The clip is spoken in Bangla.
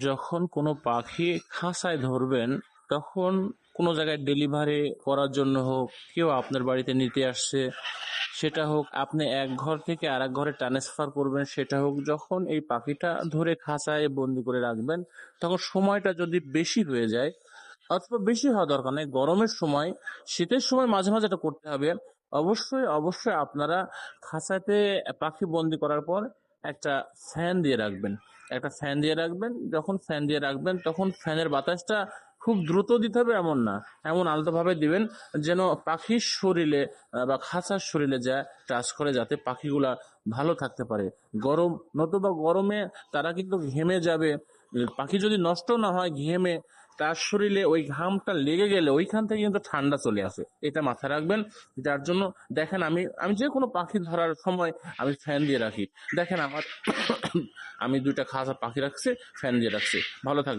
যখন কোনো পাখি খাঁচায় ধরবেন, তখন কোনো জায়গায় ডেলিভারি করার জন্য হোক, কেউ আপনার বাড়িতে নিতে আসছে, সেটা হোক আপনি এক ঘর থেকে আরেক ঘরে ট্রান্সফার করবেন, সেটা হোক, যখন এই পাখিটা ধরে খাঁচায় বন্দি করে রাখবেন, তখন সময়টা যদি বেশি হয়ে যায়, অথবা বেশি হওয়া দরকার নেই, গরমের সময়, শীতের সময় মাঝে মাঝে এটা করতে হবে। অবশ্যই অবশ্যই আপনারা খাঁচাতে পাখি বন্দি করার পর একটা ফ্যান দিয়ে রাখবেন। একটা ফ্যান দিয়ে রাখবেন, যখন ফ্যান দিয়ে রাখবেন তখন ফ্যানের বাতাসটা খুব দ্রুত দিতে হবে এমন না, এমন আলতোভাবে দিবেন যেন পাখির শরীরে বা খাঁচার শরীরে যা টাচ করে, যাতে পাখিগুলা ভালো থাকতে পারে। গরম, নতুবা গরমে তারা কিন্তু ঘেমে যাবে। পাখি যদি নষ্ট না হয় ঘেমে, তার শরীরে ওই ঘামটা লেগে গেলে ওইখান থেকে কিন্তু ঠান্ডা চলে আসে, এটা মাথায় রাখবেন। যার জন্য দেখেন, আমি আমি যে কোনো পাখি ধরার সময় আমি ফ্যান দিয়ে রাখি। দেখেন আমার আমি দুইটা খাঁচা পাখি রাখছি, ফ্যান দিয়ে রাখছি। ভালো থাকবেন।